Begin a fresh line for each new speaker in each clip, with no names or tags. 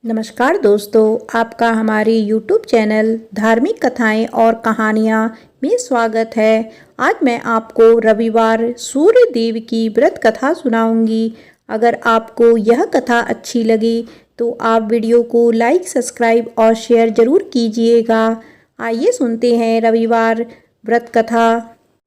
नमस्कार दोस्तों, आपका हमारे YouTube चैनल धार्मिक कथाएं और कहानियां में स्वागत है। आज मैं आपको रविवार सूर्य देव की व्रत कथा सुनाऊंगी। अगर आपको यह कथा अच्छी लगे तो आप वीडियो को लाइक, सब्सक्राइब और शेयर जरूर कीजिएगा। आइए सुनते हैं रविवार व्रत कथा।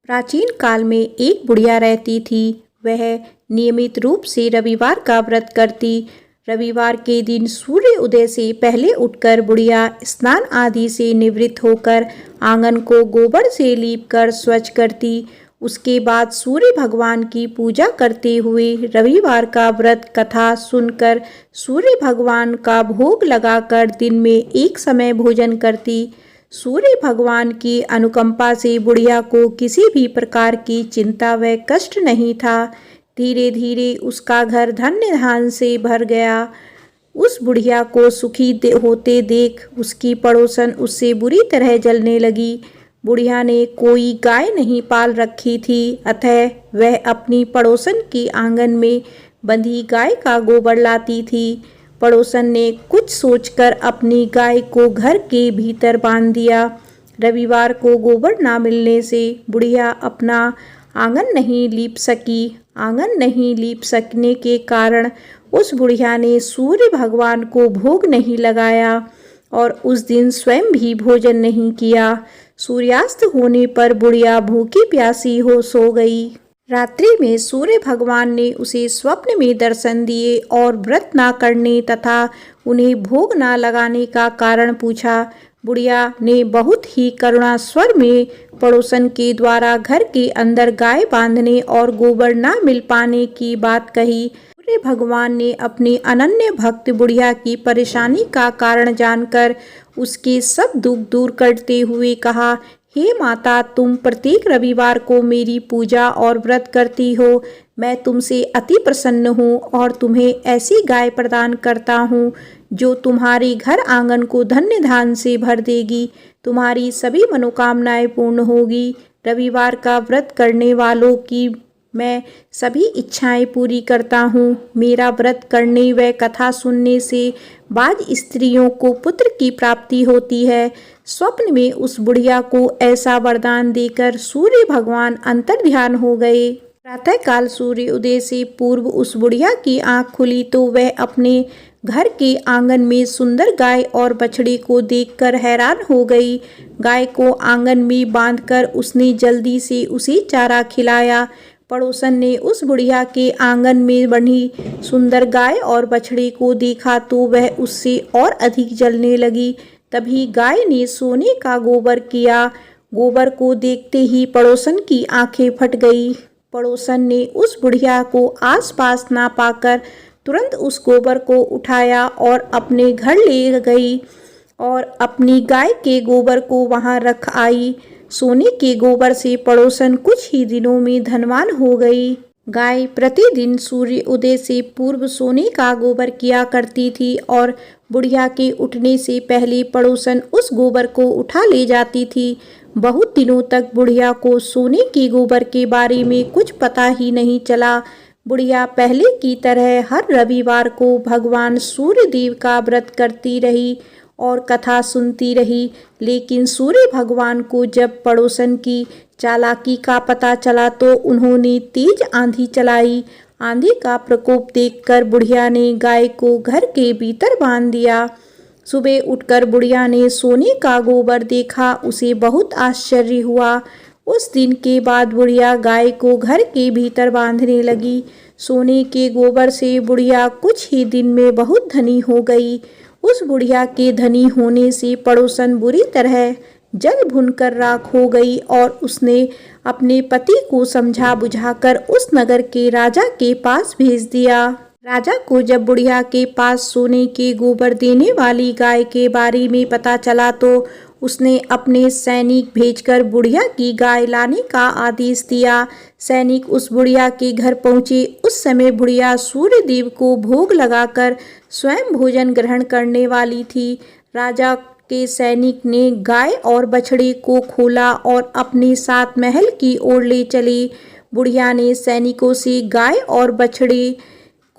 प्राचीन काल में एक बुढ़िया रहती थी। वह नियमित रूप से रविवार का व्रत करती। रविवार के दिन सूर्य उदय से पहले उठकर बुढ़िया स्नान आदि से निवृत्त होकर आंगन को गोबर से लीपकर स्वच्छ करती। उसके बाद सूर्य भगवान की पूजा करते हुए रविवार का व्रत कथा सुनकर सूर्य भगवान का भोग लगाकर दिन में एक समय भोजन करती। सूर्य भगवान की अनुकंपा से बुढ़िया को किसी भी प्रकार की चिंता व कष्ट नहीं था। धीरे धीरे उसका घर धन्य धान से भर गया। उस बुढ़िया को सुखी होते देख उसकी पड़ोसन उससे बुरी तरह जलने लगी। बुढ़िया ने कोई गाय नहीं पाल रखी थी, अतः वह अपनी पड़ोसन की आंगन में बंधी गाय का गोबर लाती थी। पड़ोसन ने कुछ सोचकर अपनी गाय को घर के भीतर बांध दिया। रविवार को गोबर ना मिलने से बुढ़िया अपना आंगन नहीं लीप सकी। आंगन नहीं लीप सकने के कारण उस बुढ़िया ने सूर्य भगवान को भोग नहीं लगाया और उस दिन स्वयं भी भोजन नहीं किया। सूर्यास्त होने पर बुढ़िया भूखी प्यासी हो सो गई। रात्रि में सूर्य भगवान ने उसे स्वप्न में दर्शन दिए और व्रत ना करने तथा उन्हें भोग ना लगाने का कारण पूछा। बुढ़िया ने बहुत ही करुणा स्वर में पड़ोसन के द्वारा घर के अंदर गाय बांधने और गोबर ना मिल पाने की बात कही। सूर्य भगवान ने अपनी अनन्य भक्त बुढ़िया की परेशानी का कारण जानकर उसके सब दुख दूर करते हुए कहा, हे माता, तुम प्रत्येक रविवार को मेरी पूजा और व्रत करती हो। मैं तुमसे अति प्रसन्न हूँ और तुम्हें ऐसी गाय प्रदान करता हूँ जो तुम्हारे घर आंगन को धन्य धान से भर देगी। तुम्हारी सभी मनोकामनाएं पूर्ण होगी। रविवार का व्रत करने वालों की मैं सभी इच्छाएं पूरी करता हूँ। मेरा व्रत करने व कथा सुनने से बाज स्त्रियों को पुत्र की प्राप्ति होती है। स्वप्न में उस बुढ़िया को ऐसा वरदान देकर सूर्य भगवान अंतर्ध्यान हो गए। प्रातःकाल सूर्य उदय से पूर्व उस बुढ़िया की आंख खुली तो वह अपने घर के आंगन में सुंदर गाय और बछड़े को देखकर हैरान हो गई। गाय को आंगन में बांधकर उसने जल्दी से उसे चारा खिलाया। पड़ोसन ने उस बुढ़िया के आंगन में बंधी सुंदर गाय और बछड़े को देखा तो वह उससे और अधिक जलने लगी। तभी गाय ने सोने का गोबर किया। गोबर को देखते ही पड़ोसन की आंखें फट गई। पड़ोसन ने उस बुढ़िया को आसपास ना पाकर तुरंत उस गोबर को उठाया और अपने घर ले गई और अपनी गाय के गोबर को वहां रख आई। सोने के गोबर से पड़ोसन कुछ ही दिनों में धनवान हो गई। गाय प्रतिदिन सूर्य उदय से पूर्व सोने का गोबर किया करती थी और बुढ़िया के उठने से पहले पड़ोसन उस गोबर को उठा ले जाती थी। बहुत दिनों तक बुढ़िया को सोने के गोबर के बारे में कुछ पता ही नहीं चला। बुढ़िया पहले की तरह हर रविवार को भगवान सूर्य देव का व्रत करती रही और कथा सुनती रही। लेकिन सूर्य भगवान को जब पड़ोसन की चालाकी का पता चला तो उन्होंने तेज आंधी चलाई। आंधी का प्रकोप देखकर बुढ़िया ने गाय को घर के भीतर बांध दिया। सुबह उठकर बुढ़िया ने सोने का गोबर देखा। उसे बहुत आश्चर्य हुआ। उस दिन के बाद बुढ़िया गाय को घर के भीतर बांधने लगी। सोने के गोबर से बुढ़िया कुछ ही दिन में बहुत धनी हो गई। उस बुढ़िया के धनी होने से पड़ोसन बुरी तरह जल भुनकर राख हो गई और उसने अपने पति को समझा बुझाकर उस नगर के राजा के पास भेज दिया। राजा को जब बुढ़िया के पास सोने के गोबर देने वाली गाय के बारे में पता चला तो उसने अपने सैनिक भेजकर बुढ़िया की गाय लाने का आदेश दिया। सैनिक उस बुढ़िया के घर पहुंचे। उस समय बुढ़िया सूर्य देव को भोग लगाकर स्वयं भोजन ग्रहण करने वाली थी। राजा के सैनिक ने गाय और बछड़े को खोला और अपने साथ महल की ओर ले चले। बुढ़िया ने सैनिकों से गाय और बछड़े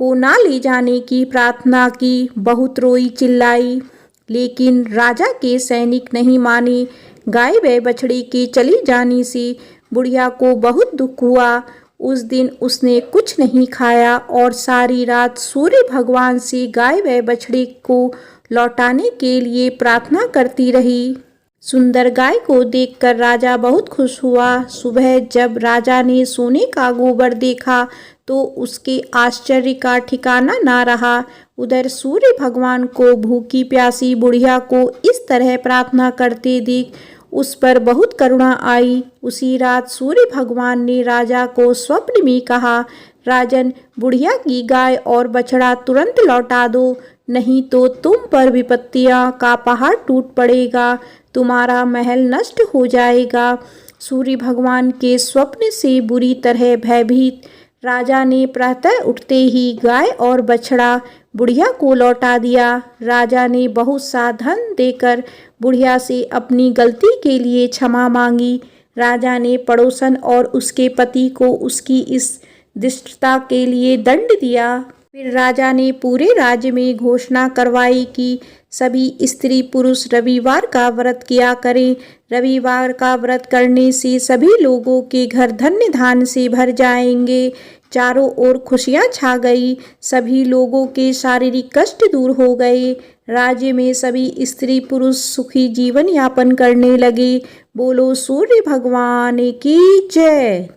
को ना ले जाने की प्रार्थना की, बहुत रोई चिल्लाई, लेकिन राजा के सैनिक नहीं माने। गाय व बछड़ी के चली जाने से बुढ़िया को बहुत दुख हुआ। उस दिन उसने कुछ नहीं खाया और सारी रात सूर्य भगवान से गाय व बछड़ी को लौटाने के लिए प्रार्थना करती रही। सुंदर गाय को देखकर राजा बहुत खुश हुआ। सुबह जब राजा ने सोने का गोबर देखा तो उसके आश्चर्य का ठिकाना ना रहा। उधर सूर्य भगवान को भूखी प्यासी बुढ़िया को इस तरह प्रार्थना करते देख उस पर बहुत करुणा आई। उसी रात सूर्य भगवान ने राजा को स्वप्न में कहा, राजन, बुढ़िया की गाय और बछड़ा तुरंत लौटा दो, नहीं तो तुम पर विपत्तियां का पहाड़ टूट पड़ेगा, तुम्हारा महल नष्ट हो जाएगा। सूर्य भगवान के स्वप्न से बुरी तरह भयभीत राजा ने प्रातः उठते ही गाय और बछड़ा बुढ़िया को लौटा दिया। राजा ने बहुत सा धन देकर बुढ़िया से अपनी गलती के लिए क्षमा मांगी। राजा ने पड़ोसन और उसके पति को उसकी इस दुष्टता के लिए दंड दिया। फिर राजा ने पूरे राज्य में घोषणा करवाई कि सभी स्त्री पुरुष रविवार का व्रत किया करें। रविवार का व्रत करने से सभी लोगों के घर धन्य धान्य से भर जाएंगे। चारों ओर खुशियां छा गई। सभी लोगों के शारीरिक कष्ट दूर हो गए। राज्य में सभी स्त्री पुरुष सुखी जीवन यापन करने लगे। बोलो सूर्य भगवान की जय।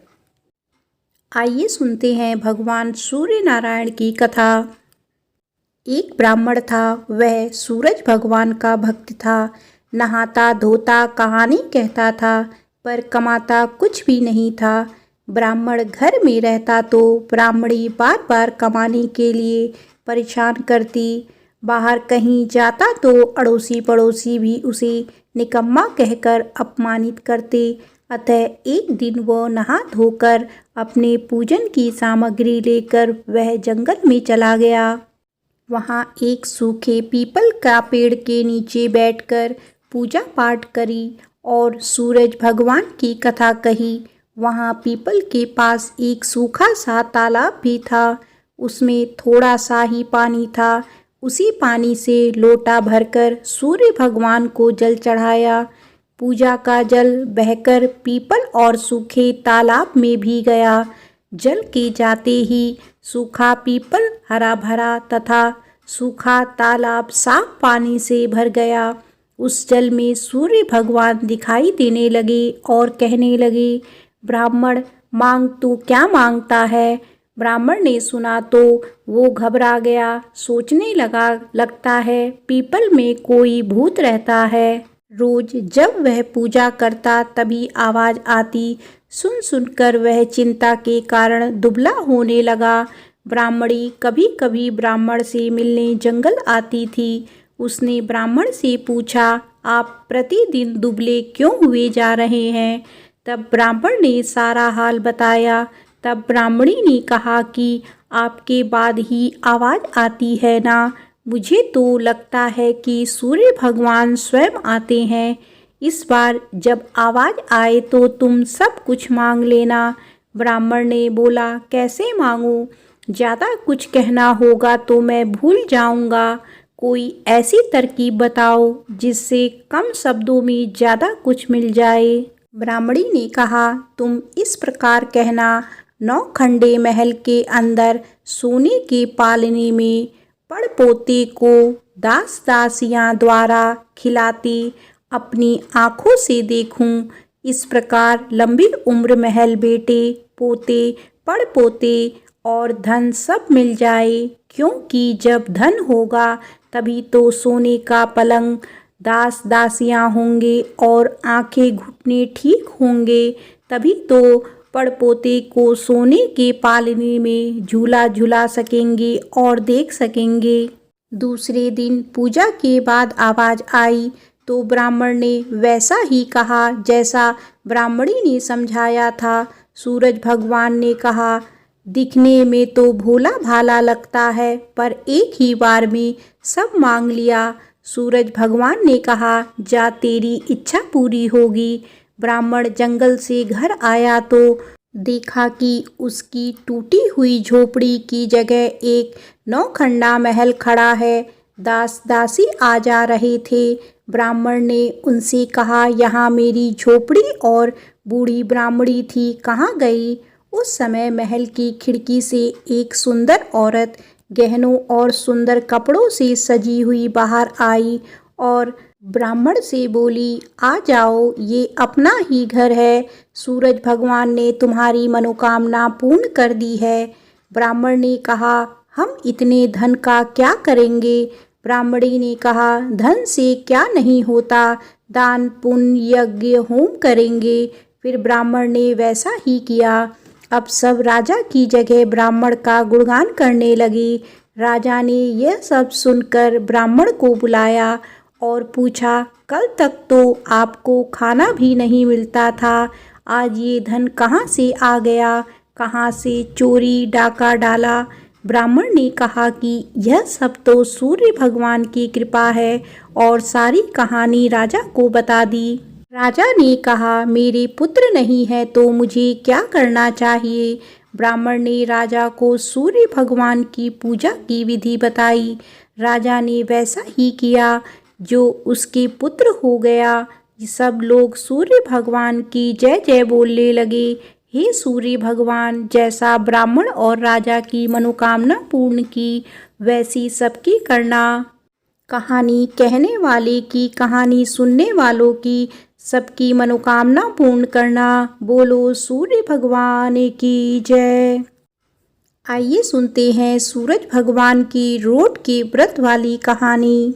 आइए सुनते हैं भगवान सूर्य नारायण की कथा। एक ब्राह्मण था, वह सूरज भगवान का भक्त था। नहाता धोता कहानी कहता था, पर कमाता कुछ भी नहीं था। ब्राह्मण घर में रहता तो ब्राह्मणी बार बार कमाने के लिए परेशान करती। बाहर कहीं जाता तो अड़ोसी पड़ोसी भी उसे निकम्मा कहकर अपमानित करते। अतः एक दिन वह नहा धोकर अपने पूजन की सामग्री लेकर वह जंगल में चला गया। वहाँ एक सूखे पीपल का पेड़ के नीचे बैठकर पूजा पाठ करी और सूरज भगवान की कथा कही। वहाँ पीपल के पास एक सूखा सा तालाब भी था। उसमें थोड़ा सा ही पानी था। उसी पानी से लोटा भरकर सूर्य भगवान को जल चढ़ाया। पूजा का जल बहकर पीपल और सूखे तालाब में भी गया। जल के जाते ही सूखा पीपल हरा भरा तथा सूखा तालाब साफ पानी से भर गया। उस जल में सूर्य भगवान दिखाई देने लगे और कहने लगे, ब्राह्मण, मांग तू क्या मांगता है। ब्राह्मण ने सुना तो वो घबरा गया। सोचने लगता है पीपल में कोई भूत रहता है। रोज जब वह पूजा करता तभी आवाज आती। सुन सुनकर वह चिंता के कारण दुबला होने लगा। ब्राह्मणी कभी कभी ब्राह्मण से मिलने जंगल आती थी। उसने ब्राह्मण से पूछा, आप प्रतिदिन दुबले क्यों हुए जा रहे हैं। तब ब्राह्मण ने सारा हाल बताया। तब ब्राह्मणी ने कहा कि आपके बाद ही आवाज़ आती है ना। मुझे तो लगता है कि सूर्य भगवान स्वयं आते हैं। इस बार जब आवाज़ आए तो तुम सब कुछ मांग लेना। ब्राह्मण ने बोला, कैसे मांगूं? ज़्यादा कुछ कहना होगा तो मैं भूल जाऊंगा। कोई ऐसी तरकीब बताओ जिससे कम शब्दों में ज़्यादा कुछ मिल जाए। ब्राह्मणी ने कहा, तुम इस प्रकार कहना, 9 खंडे महल के अंदर सोने के पालने में पड़पोते को दास दासियां द्वारा खिलाती अपनी आँखों से देखूं। इस प्रकार लंबी उम्र, महल, बेटे पोते, पड़पोते और धन सब मिल जाए। क्योंकि जब धन होगा तभी तो सोने का पलंग, दास दासियां होंगे और आंखें घुटने ठीक होंगे। तभी तो पड़पोते को सोने के पालने में झूला झूला सकेंगे और देख सकेंगे। दूसरे दिन पूजा के बाद आवाज़ आई तो ब्राह्मण ने वैसा ही कहा जैसा ब्राह्मणी ने समझाया था। सूरज भगवान ने कहा, दिखने में तो भोला भाला लगता है, पर एक ही बार में सब मांग लिया। सूरज भगवान ने कहा, जा तेरी इच्छा पूरी होगी। ब्राह्मण जंगल से घर आया तो देखा कि उसकी टूटी हुई झोपड़ी की जगह एक नौखंडा महल खड़ा है। दास दासी आ जा रहे थे। ब्राह्मण ने उनसे कहा, यहाँ मेरी झोपड़ी और बूढ़ी ब्राह्मणी थी, कहाँ गई? उस समय महल की खिड़की से एक सुंदर औरत गहनों और सुंदर कपड़ों से सजी हुई बाहर आई और ब्राह्मण से बोली, आ जाओ, ये अपना ही घर है। सूरज भगवान ने तुम्हारी मनोकामना पूर्ण कर दी है। ब्राह्मण ने कहा, हम इतने धन का क्या करेंगे? ब्राह्मणी ने कहा, धन से क्या नहीं होता, दान पुण्य यज्ञ होम करेंगे। फिर ब्राह्मण ने वैसा ही किया। अब सब राजा की जगह ब्राह्मण का गुणगान करने लगे। राजा ने यह सब सुनकर ब्राह्मण को बुलाया और पूछा, कल तक तो आपको खाना भी नहीं मिलता था, आज ये धन कहाँ से आ गया? कहाँ से चोरी डाका डाला? ब्राह्मण ने कहा कि यह सब तो सूर्य भगवान की कृपा है और सारी कहानी राजा को बता दी। राजा ने कहा, मेरे पुत्र नहीं है तो मुझे क्या करना चाहिए? ब्राह्मण ने राजा को सूर्य भगवान की पूजा की विधि बताई। राजा ने वैसा ही किया जो उसके पुत्र हो गया। सब लोग सूर्य भगवान की जय जय बोलने लगे। हे सूर्य भगवान, जैसा ब्राह्मण और राजा की मनोकामना पूर्ण की, वैसी सबकी करना। कहानी कहने वाले की, कहानी सुनने वालों की, सबकी मनोकामना पूर्ण करना। बोलो सूर्य भगवान की जय। आइए सुनते हैं सूरज भगवान की रोट के व्रत वाली कहानी।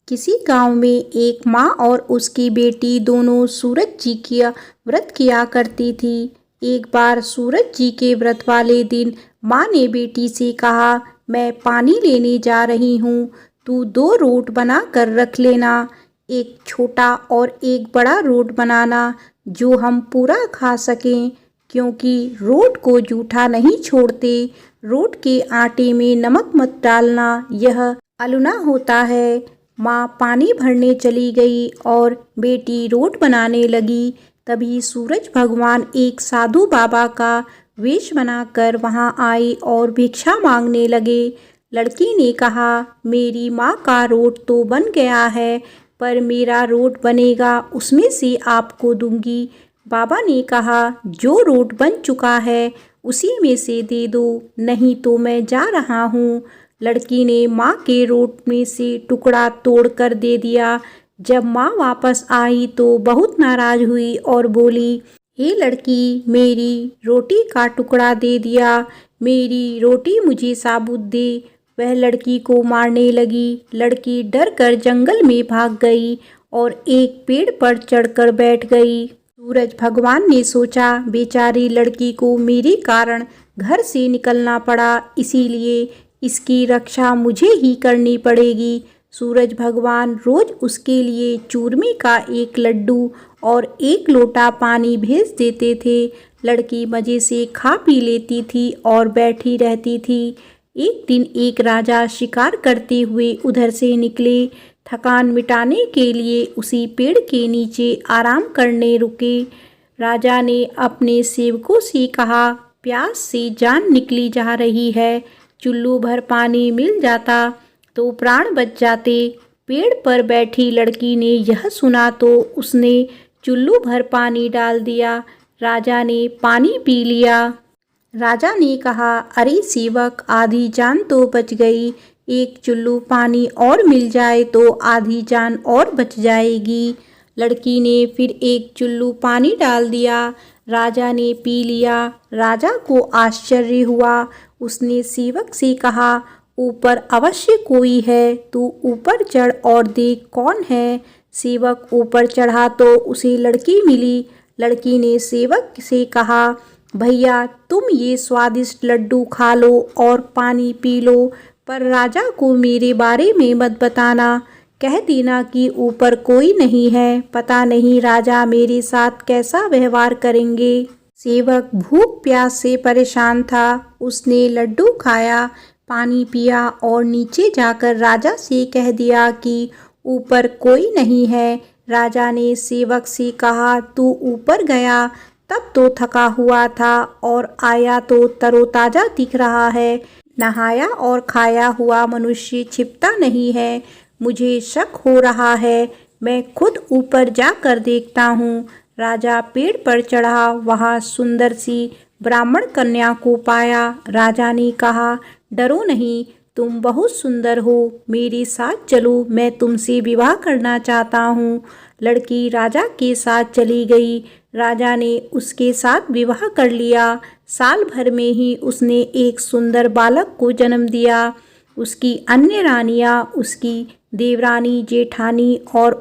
किसी गांव में एक माँ और उसकी बेटी दोनों सूरज जी की व्रत किया करती थी। एक बार सूरज जी के व्रत वाले दिन माँ ने बेटी से कहा, मैं पानी लेने जा रही हूँ, तू 2 रोट बना कर रख लेना, एक छोटा और एक बड़ा रोट बनाना जो हम पूरा खा सकें, क्योंकि रोट को जूठा नहीं छोड़ते। रोट के आटे में नमक मत डालना, यह अलुना होता है। माँ पानी भरने चली गई और बेटी रोट बनाने लगी। तभी सूरज भगवान एक साधु बाबा का वेश बनाकर वहाँ आए और भिक्षा मांगने लगे। लड़की ने कहा, मेरी माँ का रोट तो बन गया है, पर मेरा रोट बनेगा, उसमें से आपको दूंगी। बाबा ने कहा, जो रोट बन चुका है उसी में से दे दो, नहीं तो मैं जा रहा हूँ। लड़की ने माँ के रोट में से टुकड़ा तोड़ कर दे दिया। जब माँ वापस आई तो बहुत नाराज हुई और बोली, हे लड़की, मेरी रोटी का टुकड़ा दे दिया, मेरी रोटी मुझे साबुत दे। वह लड़की को मारने लगी। लड़की डर कर जंगल में भाग गई और एक पेड़ पर चढ़कर बैठ गई। सूरज भगवान ने सोचा, बेचारी लड़की को मेरे कारण घर से निकलना पड़ा, इसीलिए इसकी रक्षा मुझे ही करनी पड़ेगी। सूरज भगवान रोज उसके लिए चूरमे का एक लड्डू और एक लोटा पानी भेज देते थे। लड़की मज़े से खा पी लेती थी और बैठी रहती थी। एक दिन एक राजा शिकार करते हुए उधर से निकले। थकान मिटाने के लिए उसी पेड़ के नीचे आराम करने रुके। राजा ने अपने सेवकों से कहा, प्यास से जान निकली जा रही है, चुल्लू भर पानी मिल जाता तो प्राण बच जाते। पेड़ पर बैठी लड़की ने यह सुना तो उसने चुल्लू भर पानी डाल दिया। राजा ने पानी पी लिया। राजा ने कहा, अरे सेवक, आधी जान तो बच गई, एक चुल्लू पानी और मिल जाए तो आधी जान और बच जाएगी। लड़की ने फिर एक चुल्लू पानी डाल दिया। राजा ने पी लिया। राजा को आश्चर्य हुआ। उसने सेवक से कहा, ऊपर अवश्य कोई है, तू ऊपर चढ़ और देख कौन है। सेवक ऊपर चढ़ा तो उसे लड़की मिली। लड़की ने सेवक से कहा, भैया, तुम ये स्वादिष्ट लड्डू खा लो और पानी पी लो, पर राजा को मेरे बारे में मत बताना। कह देना कि ऊपर कोई नहीं है, पता नहीं राजा मेरे साथ कैसा व्यवहार करेंगे। सेवक भूख प्यास से परेशान था। उसने लड्डू खाया, पानी पिया और नीचे जाकर राजा से कह दिया कि ऊपर कोई नहीं है। राजा ने सेवक से कहा, तू ऊपर गया तब तो थका हुआ था और आया तो तरोताजा दिख रहा है। नहाया और खाया हुआ मनुष्य छिपता नहीं है। मुझे शक हो रहा है, मैं खुद ऊपर जाकर देखता हूँ। राजा पेड़ पर चढ़ा, वहाँ सुंदर सी ब्राह्मण कन्या को पाया। राजा ने कहा, डरो नहीं, तुम बहुत सुंदर हो, मेरे साथ चलो, मैं तुमसे विवाह करना चाहता हूँ। लड़की राजा के साथ चली गई। राजा ने उसके साथ विवाह कर लिया। साल भर में ही उसने एक सुंदर बालक को जन्म दिया। उसकी अन्य रानियां उसकी देवरानी, जेठानी और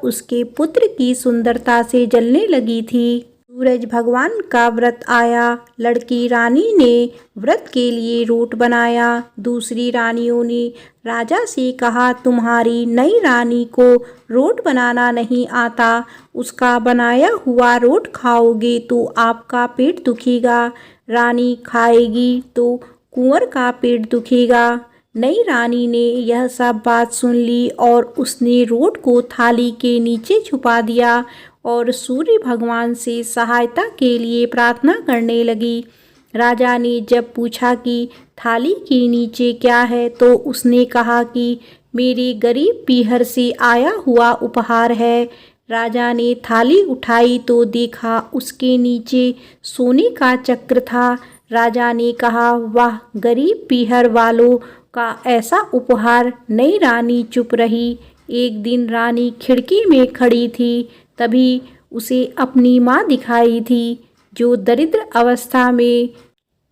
उसके पुत्र की सुंदरता से जलने लगी थी। सूरज भगवान का व्रत आया। लड़की रानी ने व्रत के लिए रोट बनाया। दूसरी रानियों ने राजा से कहा, तुम्हारी नई रानी को रोट बनाना नहीं आता, उसका बनाया हुआ रोट खाओगे तो आपका पेट दुखेगा, रानी खाएगी तो कुंवर का पेट दुखेगा। नई रानी ने यह सब बात सुन ली और उसने रोट को थाली के नीचे छुपा दिया और सूर्य भगवान से सहायता के लिए प्रार्थना करने लगी। राजा ने जब पूछा कि थाली के नीचे क्या है, तो उसने कहा कि मेरे गरीब पीहर से आया हुआ उपहार है। राजा ने थाली उठाई तो देखा उसके नीचे सोने का चक्र था। राजा ने कहा, वाह, गरीब पीहर वालों का ऐसा उपहार। नई रानी चुप रही। एक दिन रानी खिड़की में खड़ी थी, तभी उसे अपनी माँ दिखाई थी, जो दरिद्र अवस्था में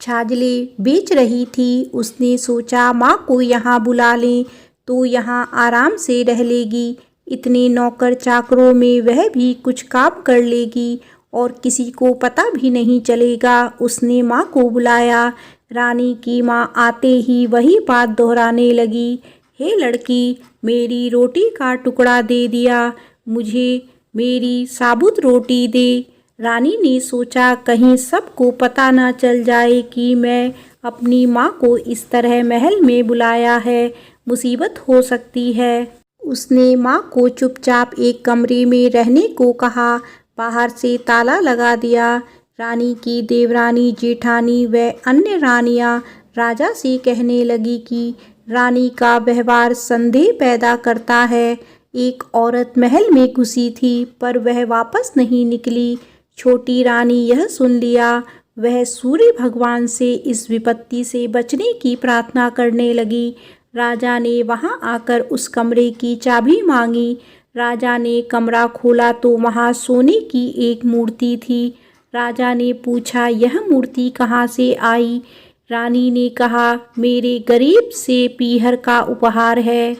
छाजले बेच रही थी। उसने सोचा, माँ को यहाँ बुला लें तो यहाँ आराम से रह लेगी। इतने नौकर चाकरों में वह भी कुछ काम कर लेगी और किसी को पता भी नहीं चलेगा। उसने माँ को बुलाया। रानी की माँ आते ही वही बात दोहराने लगी, हे लड़की, मेरी रोटी का टुकड़ा दे दिया, मुझे मेरी साबुत रोटी दे। रानी ने सोचा, कहीं सबको पता ना चल जाए कि मैं अपनी माँ को इस तरह महल में बुलाया है, मुसीबत हो सकती है। उसने माँ को चुपचाप एक कमरे में रहने को कहा, बाहर से ताला लगा दिया। रानी की देवरानी, जेठानी व अन्य रानियां राजा से कहने लगी कि रानी का व्यवहार संदेह पैदा करता है। एक औरत महल में घुसी थी पर वह वापस नहीं निकली। छोटी रानी यह सुन लिया। वह सूर्य भगवान से इस विपत्ति से बचने की प्रार्थना करने लगी। राजा ने वहां आकर उस कमरे की चाबी मांगी। राजा ने कमरा खोला तो वहां सोने की एक मूर्ति थी। राजा ने पूछा, यह मूर्ति कहाँ से आई? रानी ने कहा, मेरे गरीब से पीहर का उपहार है।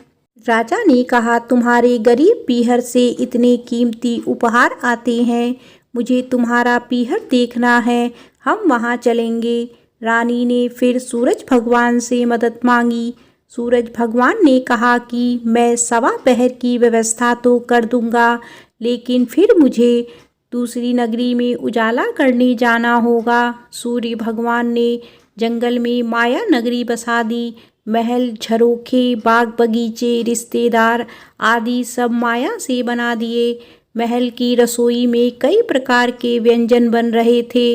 राजा ने कहा, तुम्हारे गरीब पीहर से इतने कीमती उपहार आते हैं, मुझे तुम्हारा पीहर देखना है, हम वहाँ चलेंगे। रानी ने फिर सूरज भगवान से मदद मांगी। सूरज भगवान ने कहा कि मैं सवा पहर की व्यवस्था तो कर दूंगा, लेकिन फिर मुझे दूसरी नगरी में उजाला करने जाना होगा। सूर्य भगवान ने जंगल में माया नगरी बसा दी। महल, झरोखे, बाग बगीचे, रिश्तेदार आदि सब माया से बना दिए। महल की रसोई में कई प्रकार के व्यंजन बन रहे थे।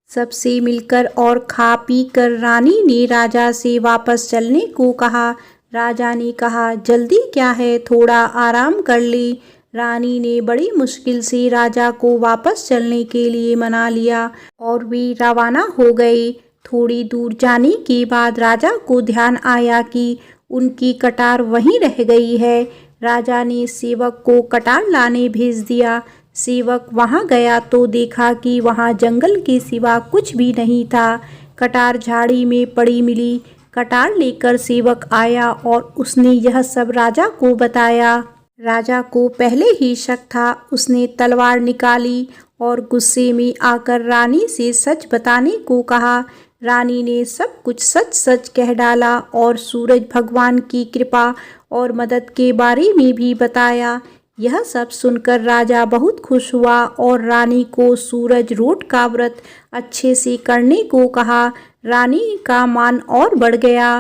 सबसे मिलकर और खा पी कर रानी ने राजा से वापस चलने को कहा। राजा ने कहा, जल्दी क्या है, थोड़ा आराम कर ले। रानी ने बड़ी मुश्किल से राजा को वापस चलने के लिए मना लिया और वे रवाना हो गए। थोड़ी दूर जाने के बाद राजा को ध्यान आया कि उनकी कटार वहीं रह गई है। राजा ने सेवक को कटार लाने भेज दिया। सेवक वहां गया तो देखा कि वहां जंगल के सिवा कुछ भी नहीं था। कटार झाड़ी में पड़ी मिली। कटार लेकर सेवक आया और उसने यह सब राजा को बताया। राजा को पहले ही शक था। उसने तलवार निकाली और गुस्से में आकर रानी से सच बताने को कहा। रानी ने सब कुछ सच सच कह डाला और सूरज भगवान की कृपा और मदद के बारे में भी बताया। यह सब सुनकर राजा बहुत खुश हुआ और रानी को सूरज रोट का व्रत अच्छे से करने को कहा। रानी का मान और बढ़ गया।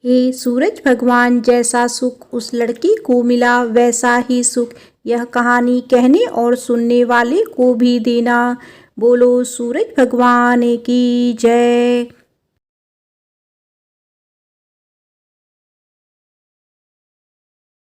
हे सूरज भगवान, जैसा सुख उस लड़की को मिला वैसा ही सुख यह कहानी कहने और सुनने वाले को भी देना। बोलो सूरज भगवान की जय।